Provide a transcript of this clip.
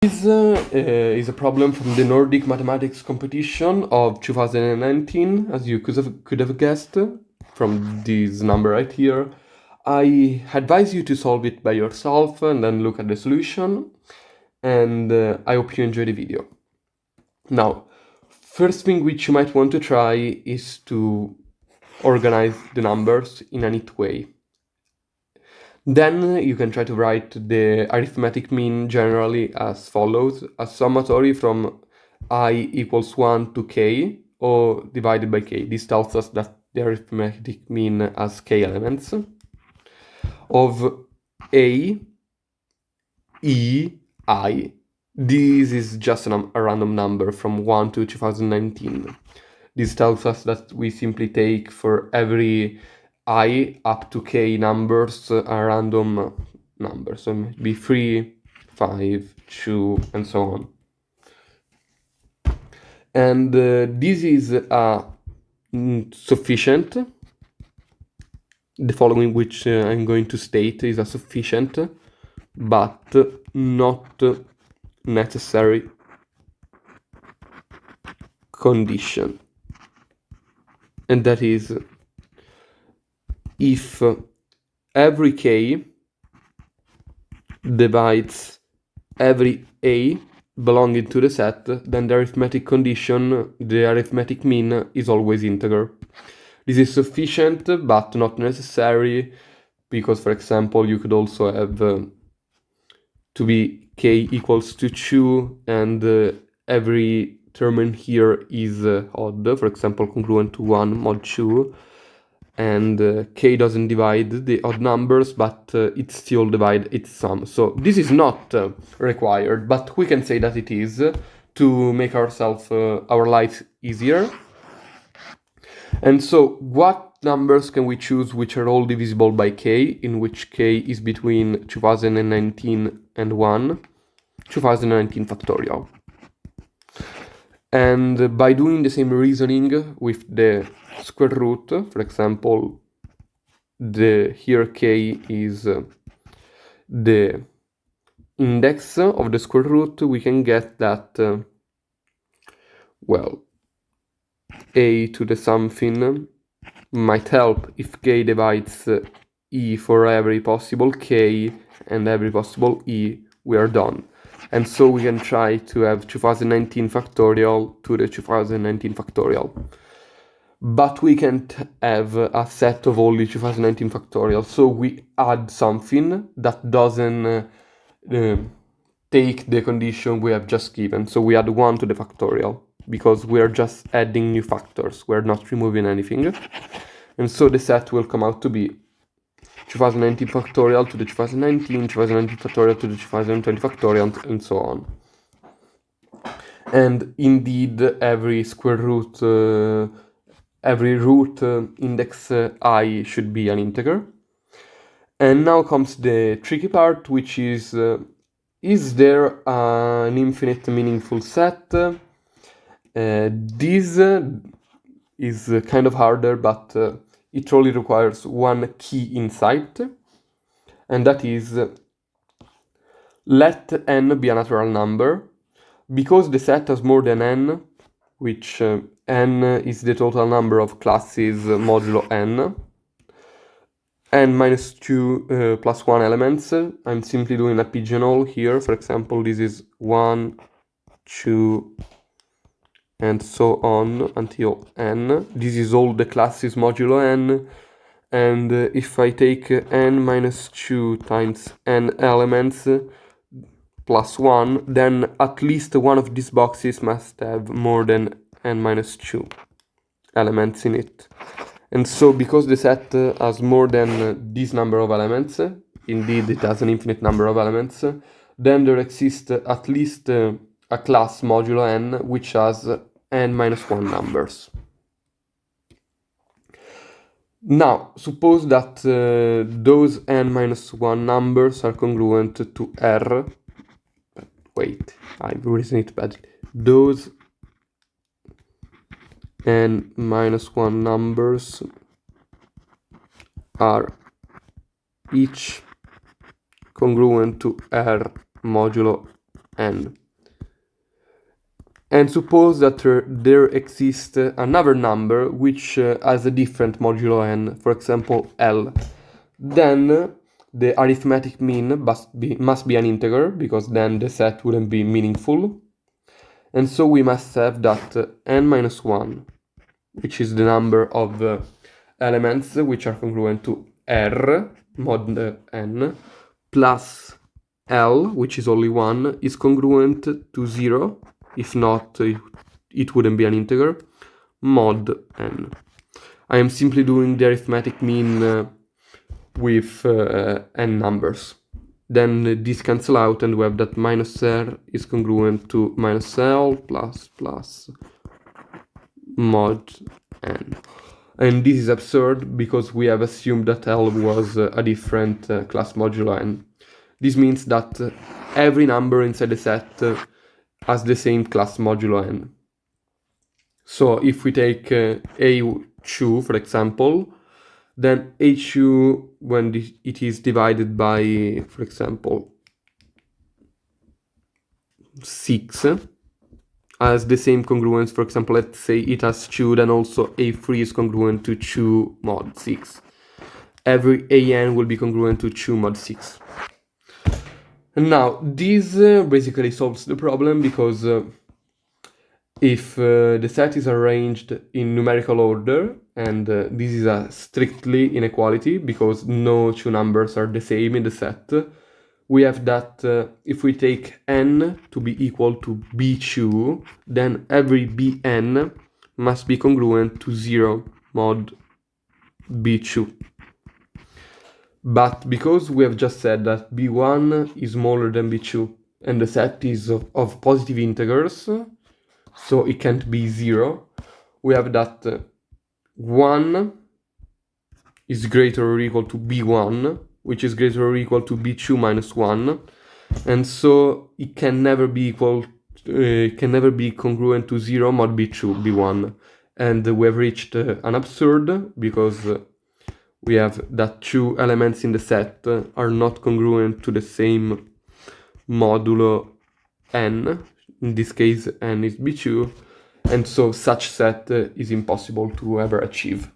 This is a problem from the Nordic Mathematics Competition of 2019, as you could have guessed from this number right here. I advise you to solve it by yourself and then look at the solution, and I hope you enjoy the video. Now, first thing which you might want to try is to organize the numbers in a neat way. Then you can try to write the arithmetic mean generally as follows: a summatory from I equals 1 to k, or divided by k. This tells us that the arithmetic mean has k elements, of a, e, I. This is just a random number from 1 to 2019. This tells us that we simply take for every I up to k numbers a random number. So it might be 3, 5, 2, and so on. And this is sufficient. The following which I'm going to state is a sufficient, but not necessary condition. And that is, if every k divides every a belonging to the set, then the arithmetic condition, the arithmetic mean, is always integer. This is sufficient, but not necessary, because, for example, you could also have to be k equals to 2, and every term in here is odd, for example, congruent to 1 mod 2, and k doesn't divide the odd numbers, but it still divides its sum. So this is not required, but we can say that it is to make our lives easier. And so what numbers can we choose which are all divisible by k, in which k is between 2019 and 1? 2019 factorial. And by doing the same reasoning with the square root, for example, here k is the index of the square root, we can get that, well, a to the something might help if k divides e for every possible k and every possible e, we are done. And so we can try to have 2019 factorial to the 2019 factorial. But we can't have a set of only 2019 factorial, so we add something that doesn't take the condition we have just given. So we add 1 to the factorial, because we are just adding new factors, we're not removing anything. And so the set will come out to be 2019 factorial to the 2019, 2019 factorial to the 2020 factorial, and so on. And indeed, every square root, every root index I should be an integer. And now comes the tricky part, which is there an infinite meaningful set? This is kind of harder, but it only requires one key insight, and that is, let n be a natural number. Because the set has more than n, which n is the total number of classes modulo n minus 2 plus 1 elements. I'm simply doing a pigeonhole here. For example, this is 1, 2, and so on until n. This is all the classes modulo n. And if I take n minus 2 times n elements plus 1, then at least one of these boxes must have more than n minus 2 elements in it. And so because the set has more than this number of elements, indeed it has an infinite number of elements, then there exists at least a class modulo n which has n minus 1 numbers. Now, suppose that those n minus 1 numbers are congruent to R. Wait, I've written it badly. Those n minus 1 numbers are each congruent to R modulo n. And suppose that there exists another number which has a different modulo n, for example L. Then the arithmetic mean must be an integer, because then the set wouldn't be meaningful. And so we must have that n minus 1, which is the number of elements which are congruent to R mod n, plus L, which is only 1, is congruent to 0. If not, it wouldn't be an integer, mod n. I am simply doing the arithmetic mean with n numbers. Then this cancel out, and we have that minus R is congruent to minus L plus mod n. And this is absurd because we have assumed that L was a different class modulo n. This means that every number inside the set has the same class modulo n. So if we take A2, for example, then A2, when it is divided by, for example, 6, has the same congruence. For example, let's say it has 2, then also A3 is congruent to 2 mod 6. Every AN will be congruent to 2 mod 6. And now, this basically solves the problem, because if the set is arranged in numerical order, and this is a strictly inequality because no two numbers are the same in the set, we have that if we take n to be equal to b2, then every bn must be congruent to 0 mod b2. But because we have just said that b1 is smaller than b2, and the set is of positive integers, so it can't be 0, we have that 1 is greater or equal to b1, which is greater or equal to b2 minus 1, and so it can never be congruent to 0 mod b2, b1. And we have reached an absurd, because we have that two elements in the set are not congruent to the same modulo n. In this case, n is b2, and so such set is impossible to ever achieve.